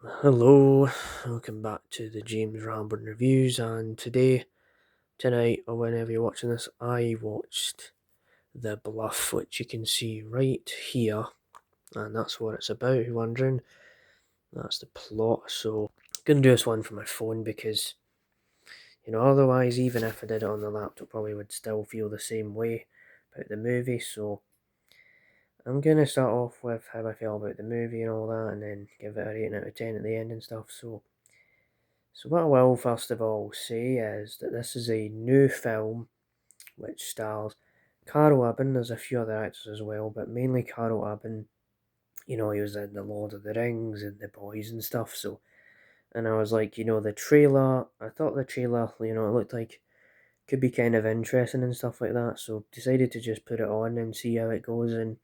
Hello, welcome back to the James Rambling Reviews, and tonight, or whenever you're watching this, I watched The Bluff, which you can see right here, and that's what it's about, if you're wondering. That's the plot, so I'm going to do this one from my phone because, otherwise, even if I did it on the laptop, probably would still feel the same way about the movie, so I'm going to start off with how I feel about the movie and all that, and then give it a rating out of 10 at the end and stuff, So what I will first of all say is that this is a new film which stars Carl Urban. There's a few other actors as well, but mainly Carl Urban. He was in The Lord of the Rings and The Boys and stuff. And I was like, the trailer. I thought the trailer, it looked like could be kind of interesting and stuff like that. So decided to just put it on and see how it goes. And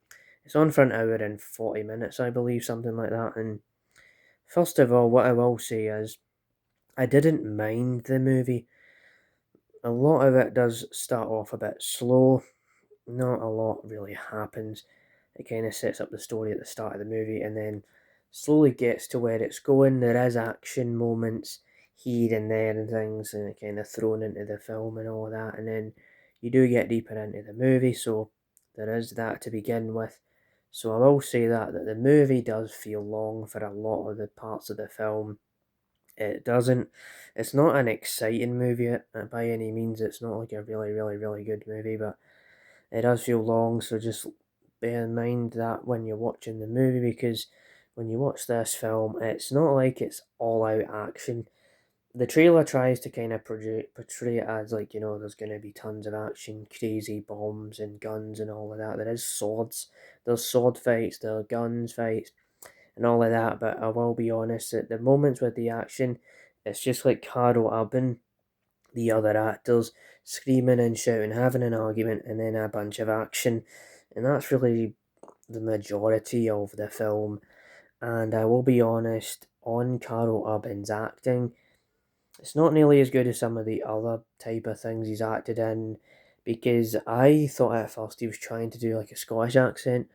it's on for an hour and 40 minutes, I believe, something like that. And first of all, what I will say is I didn't mind the movie. A lot of it does start off a bit slow. Not a lot really happens. It kind of sets up the story at the start of the movie and then slowly gets to where it's going. There is action moments here and there and things, and it kind of thrown into the film and all that. And then you do get deeper into the movie, so there is that to begin with. So I will say that the movie does feel long for a lot of the parts of the film. It doesn't. It's not an exciting movie by any means. It's not like a really, really, really good movie, but it does feel long. So just bear in mind that when you're watching the movie, because when you watch this film, it's not like it's all out action. The trailer tries to kind of portray it as like there's going to be tons of action, crazy bombs and guns and all of that. There is swords. There's sword fights. There are guns fights and all of that. But I will be honest, at the moments with the action, it's just like Carol Urban, the other actors, screaming and shouting, having an argument, and then a bunch of action. And that's really the majority of the film. And I will be honest, on Carol Urban's acting, it's not nearly as good as some of the other type of things he's acted in, because I thought at first he was trying to do like a Scottish accent,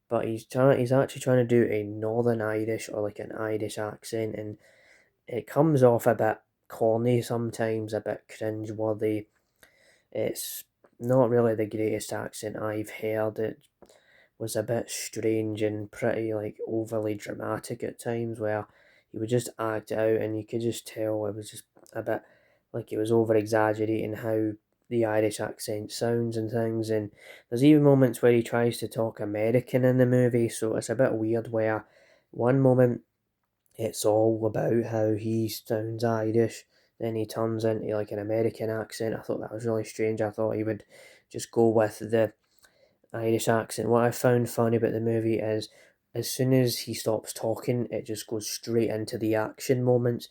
but he's actually trying to do a Northern Irish or like an Irish accent, and it comes off a bit corny sometimes, a bit cringe-worthy. It's not really the greatest accent I've heard. It was a bit strange and pretty like overly dramatic at times, where he would just act it out and you could just tell it was just a bit like he was over exaggerating how the Irish accent sounds and things. And there's even moments where he tries to talk American in the movie, so it's a bit weird where one moment it's all about how he sounds Irish, then he turns into like an American accent. I thought that was really strange. I thought he would just go with the Irish accent. What I found funny about the movie is as soon as he stops talking, it just goes straight into the action moments.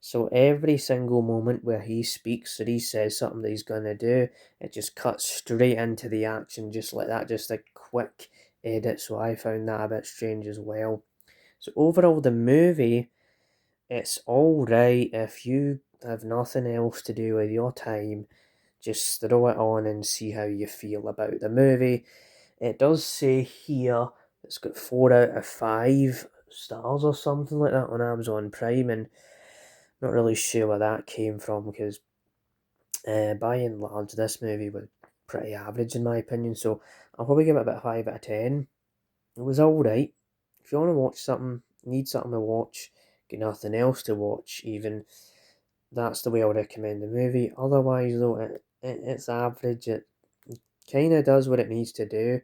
So every single moment where he speaks or he says something that he's gonna do, it just cuts straight into the action, just like that, just a quick edit. So I found that a bit strange as well. So overall, the movie, it's alright if you have nothing else to do with your time. Just throw it on and see how you feel about the movie. It does say here it's got 4 out of 5 stars or something like that on Amazon Prime, and not really sure where that came from because by and large this movie was pretty average in my opinion. So I'll probably give it about 5 out of 10. It was alright. If you want to watch something, need something to watch, get nothing else to watch, even that's the way I would recommend the movie. Otherwise, though, it's average. It kind of does what it needs to do,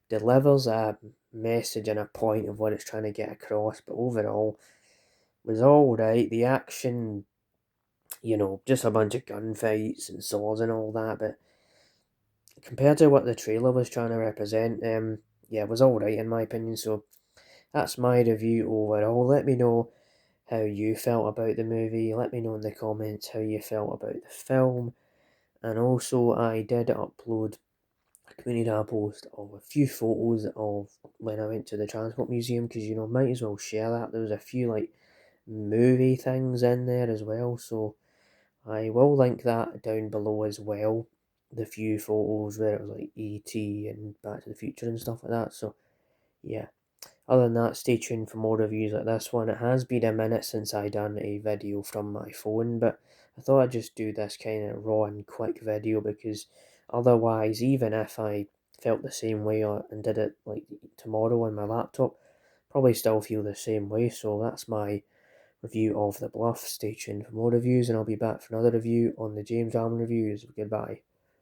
delivers a message and a point of what it's trying to get across, but overall was all right. The action, just a bunch of gunfights and swords and all that, but compared to what the trailer was trying to represent, yeah, it was all right in my opinion. So that's my review overall. Let me know how you felt about the movie. Let me know in the comments how you felt about the film. And also, I did upload a community post of a few photos of when I went to the Transport Museum, because might as well share that. There was a few like movie things in there as well, so I will link that down below as well. The few photos where it was like ET and Back to the Future and stuff like that. So yeah, Other than that, stay tuned for more reviews like this one. It has been a minute since I done a video from my phone, but I thought I'd just do this kind of raw and quick video because otherwise, even if I felt the same way and did it like tomorrow on my laptop, probably still feel the same way. So that's my review of The Bluff. Stay tuned for more reviews, and I'll be back for another review on the James Allen reviews. Goodbye.